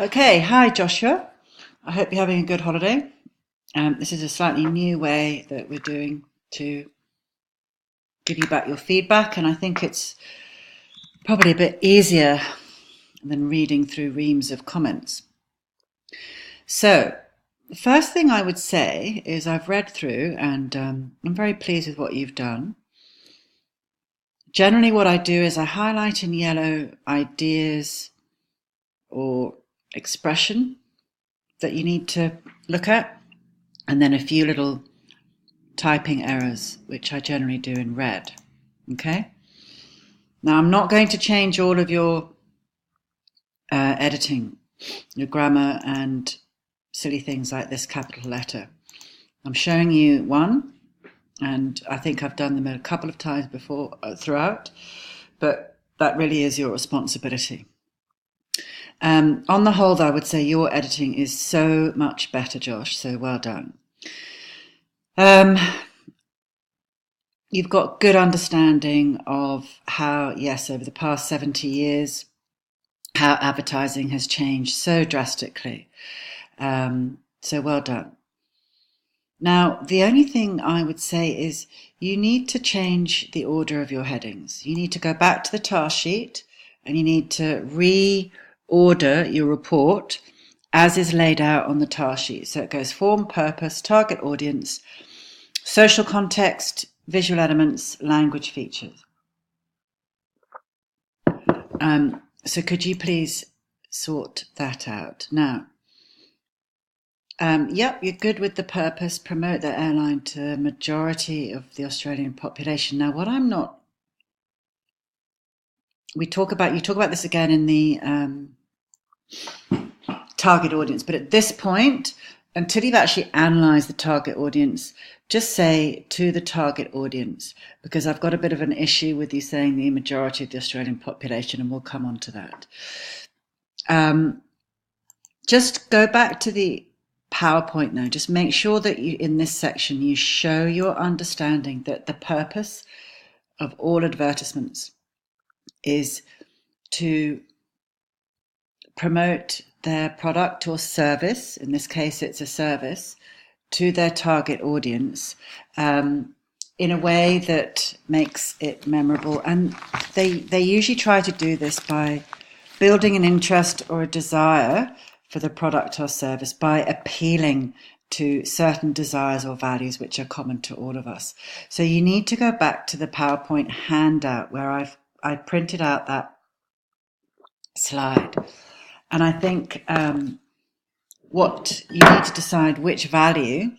Okay, hi Joshua. I hope you're having a good holiday. This is a slightly new way that we're doing to give you back your feedback, and I think it's probably a bit easier than reading through reams of comments. So, the first thing I would say is I've read through and I'm very pleased with what you've done. Generally, what I do is I highlight in yellow ideas or expression that you need to look at, and then a few little typing errors, which I generally do in red. Okay? Now, I'm not going to change all of your editing, your grammar, and silly things like this capital letter. I'm showing you one, and I think I've done them a couple of times before throughout, but that really is your responsibility. On the whole, though, I would say your editing is so much better, Josh, so well done. You've got good understanding of how, yes, over the past 70 years, how advertising has changed so drastically. So well done. Now, the only thing I would say is you need to change the order of your headings. You need to go back to the task sheet and you need to reorder your report as is laid out on the task sheet. So it goes form, purpose, target audience, social context, visual elements, language features. So could you please sort that out? Now, yep, you're good with the purpose, promote the airline to the majority of the Australian population. Now, what I'm not, you talk about this again in the target audience, but at this point, until you've actually analysed the target audience, just say to the target audience, because I've got a bit of an issue with you saying the majority of the Australian population, and we'll come on to that. Just go back to the PowerPoint now. Just make sure that you, in this section, you show your understanding that the purpose of all advertisements is to promote their product or service, in this case it's a service, to their target audience in a way that makes it memorable. And they usually try to do this by building an interest or a desire for the product or service by appealing to certain desires or values which are common to all of us. So you need to go back to the PowerPoint handout where I printed out that slide. And I think what you need to decide which value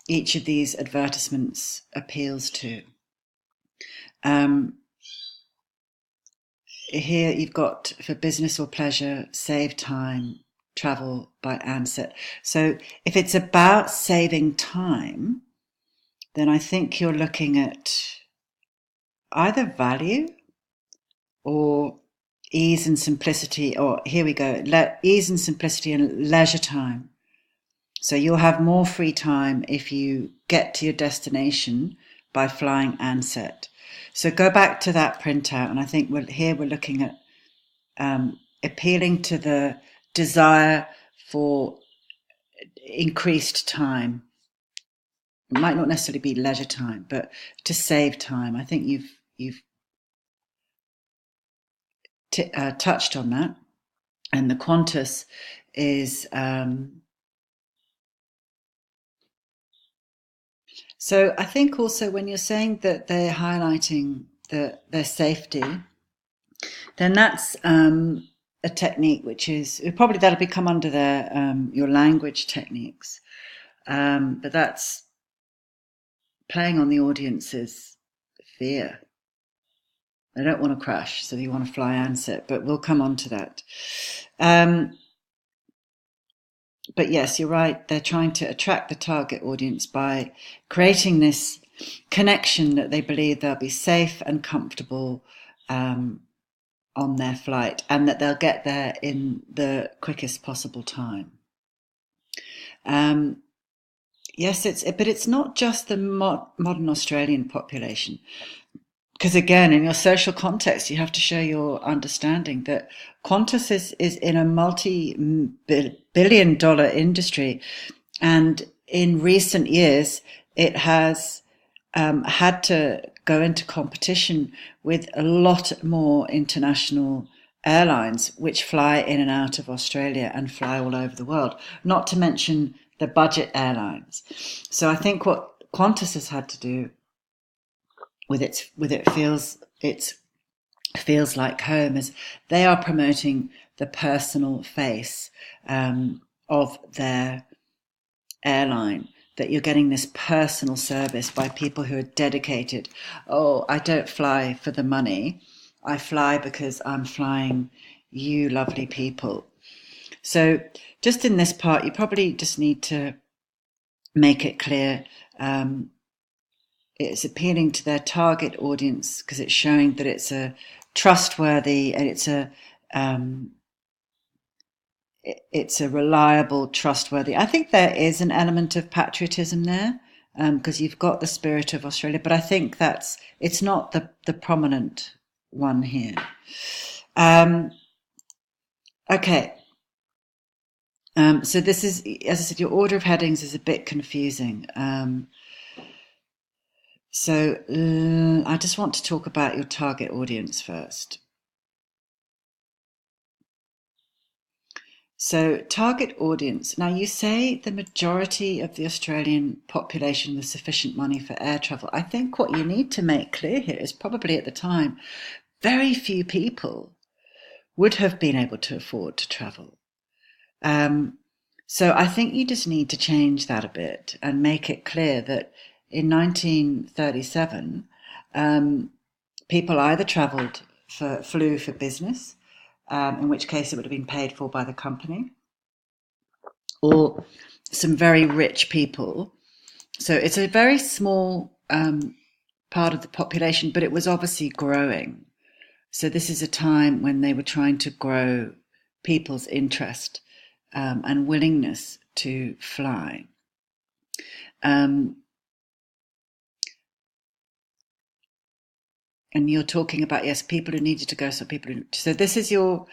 each of these advertisements appeals to. Here you've got for business or pleasure, save time, travel by Ansett. So if it's about saving time, then I think you're looking at either value or ease and simplicity, or here we go, ease and simplicity and leisure time. So you'll have more free time if you get to your destination by flying Ansett. So go back to that printout, and I think we're looking at appealing to the desire for increased time. It might not necessarily be leisure time, but to save time. I think you've touched on that, and the Qantas is. So I think also when you're saying that they're highlighting their safety, then that's a technique which is probably that'll become under their your language techniques, but that's playing on the audience's fear. They don't want to crash, so they want to fly Ansett, but we'll come on to that. But yes, you're right. They're trying to attract the target audience by creating this connection that they believe they'll be safe and comfortable on their flight, and that they'll get there in the quickest possible time. Yes, but it's not just the modern Australian population. because again, in your social context, you have to show your understanding that Qantas is in a multi-billion dollar industry. And in recent years, it has had to go into competition with a lot more international airlines, which fly in and out of Australia and fly all over the world, not to mention the budget airlines. So I think what Qantas has had to do with it feels like home is they are promoting the personal face of their airline, that you're getting this personal service by people who are dedicated. Oh, I don't fly for the money. I fly because I'm flying you lovely people. So just in this part, you probably just need to make it clear it's appealing to their target audience because it's showing that it's a trustworthy and it's a reliable, trustworthy. I think there is an element of patriotism there because you've got the spirit of Australia, but I think it's not the prominent one here. Okay. So this is, as I said, your order of headings is a bit confusing. So I just want to talk about your target audience first. So target audience. Now you say the majority of the Australian population with sufficient money for air travel. I think what you need to make clear here is probably at the time, very few people would have been able to afford to travel. So I think you just need to change that a bit and make it clear that in 1937, people either flew for business, in which case it would have been paid for by the company, or some very rich people. So it's a very small part of the population, but it was obviously growing. So this is a time when they were trying to grow people's interest and willingness to fly. And you're talking about, yes, people who needed to go, so this is your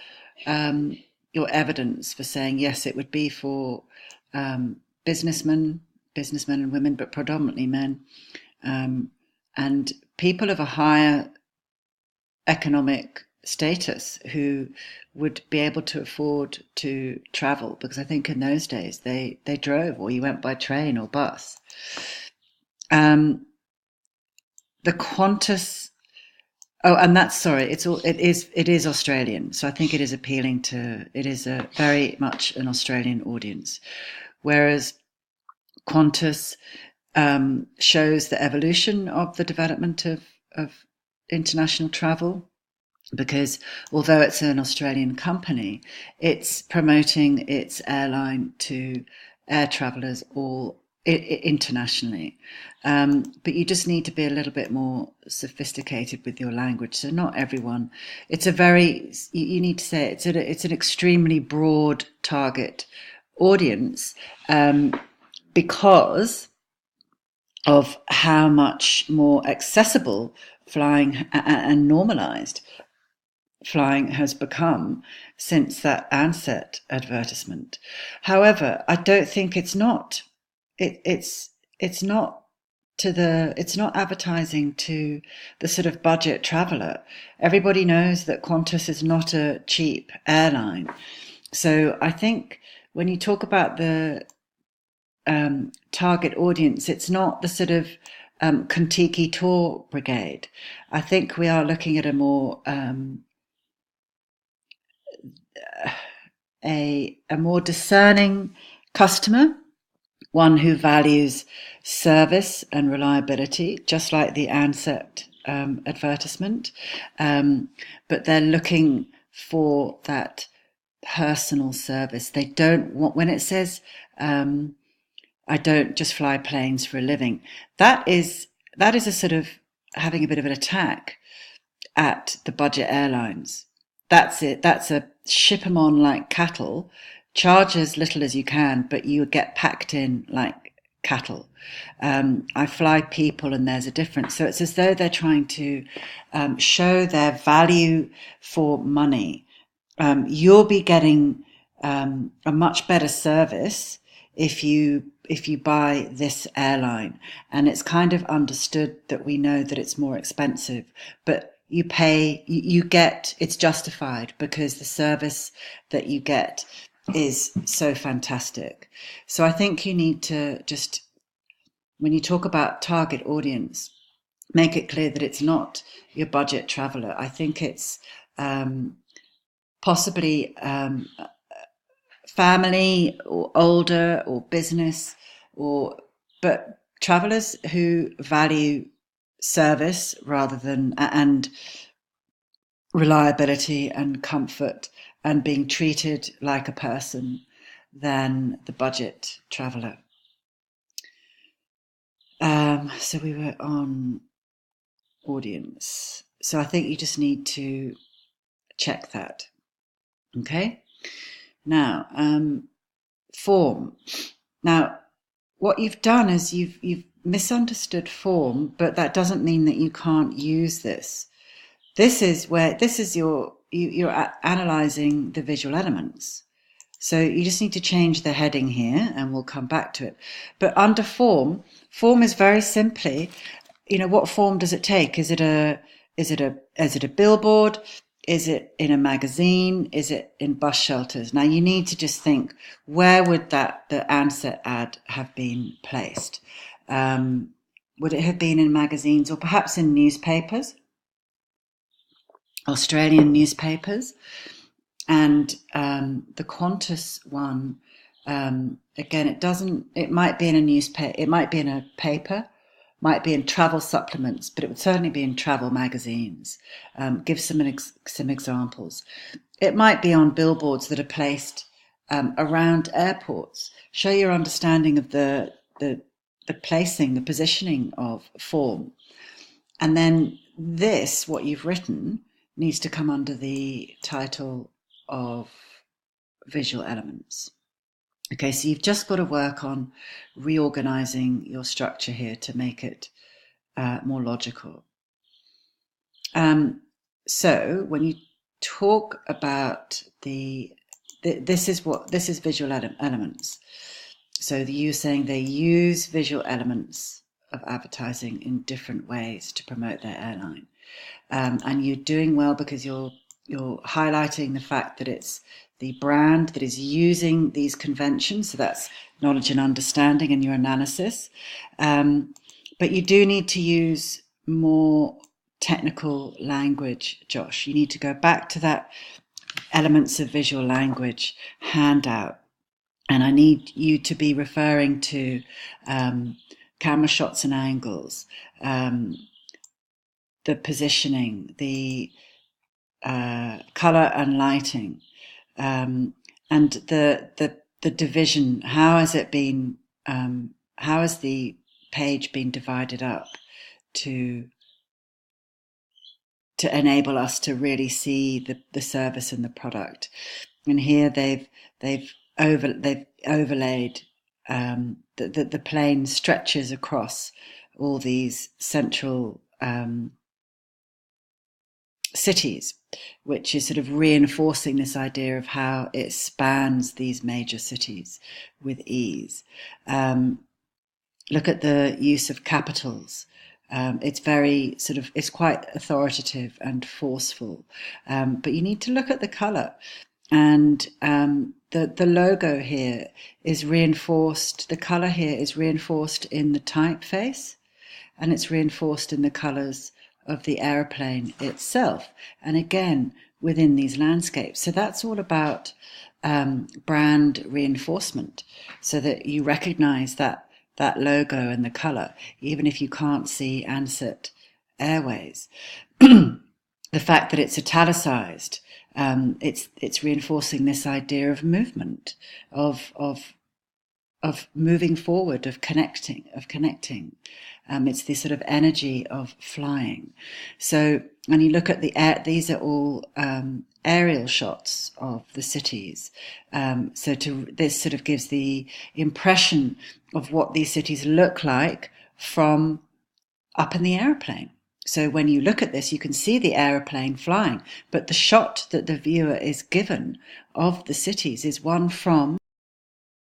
evidence for saying, yes, it would be for businessmen and women, but predominantly men, and people of a higher economic status who would be able to afford to travel, because I think in those days they drove, or you went by train or bus. The Qantas, and it is Australian, so I think it is appealing to, it is a very much an Australian audience, whereas Qantas shows the evolution of the development of international travel, because although it's an Australian company, it's promoting its airline to air travellers all internationally. But you just need to be a little bit more sophisticated with your language. So not everyone, you need to say it's an extremely broad target audience because of how much more accessible flying and normalised flying has become since that Ansett advertisement. However, I don't think it's not advertising to the sort of budget traveller. Everybody knows that Qantas is not a cheap airline. So I think when you talk about the target audience, it's not the sort of Contiki tour brigade. I think we are looking at a more a more discerning customer, one who values service and reliability, just like the Ansett advertisement, but they're looking for that personal service. They don't want, when it says I don't just fly planes for a living, that is a sort of having a bit of an attack at the budget airlines. That's it. That's a ship them on like cattle, charge as little as you can, but you get packed in like cattle. I fly people, and there's a difference. So it's as though they're trying to show their value for money. You'll be getting a much better service if you buy this airline, and it's kind of understood that we know that it's more expensive, but you pay, you get, it's justified because the service that you get is so fantastic. So I think you need to just, when you talk about target audience, make it clear that it's not your budget traveler. I think it's possibly family or older or business, but travelers who value service rather than, and reliability and comfort and being treated like a person, than the budget traveler. So we were on audience. So I think you just need to check that. Okay. Now, form. Now, what you've done is you've misunderstood form, but that doesn't mean that you can't use this. This is where you're analyzing the visual elements. So you just need to change the heading here, and we'll come back to it. But under form is very simply, what form does it take? Is it a billboard? Is it in a magazine? Is it in bus shelters? Now you need to just think, where would the Ansett ad have been placed? Would it have been in magazines, or perhaps in newspapers, Australian newspapers? And the Qantas one, again, it might be in a newspaper, it might be in a paper, might be in travel supplements, but it would certainly be in travel magazines. Give some examples. It might be on billboards that are placed around airports. Show your understanding of the placing, the positioning of form. And then this, what you've written, needs to come under the title of visual elements. Okay, so you've just got to work on reorganizing your structure here to make it more logical. So when you talk about this is visual elements. So you're saying they use visual elements of advertising in different ways to promote their airline, and you're doing well because you're highlighting the fact that it's the brand that is using these conventions. So that's knowledge and understanding in your analysis. But you do need to use more technical language, Josh. You need to go back to that elements of visual language handout. And I need you to be referring to camera shots and angles, the positioning, the color and lighting, and the division. How has it been? How has the page been divided up to enable us to really see the service and the product? And here they've overlaid the plane stretches across all these central cities, which is sort of reinforcing this idea of how it spans these major cities with ease. Look at the use of capitals. It's very it's quite authoritative and forceful, but you need to look at the color. And the logo here is reinforced, the color here is reinforced in the typeface, and it's reinforced in the colors of the airplane itself, and again within these landscapes. So that's all about brand reinforcement, so that you recognize that logo and the color, even if you can't see Ansett Airways. The fact that it's italicized, it's reinforcing this idea of movement, of moving forward, of connecting. It's this sort of energy of flying. So when you look at these are all aerial shots of the cities. This sort of gives the impression of what these cities look like from up in the airplane. So when you look at this, you can see the aeroplane flying, but the shot that the viewer is given of the cities is one from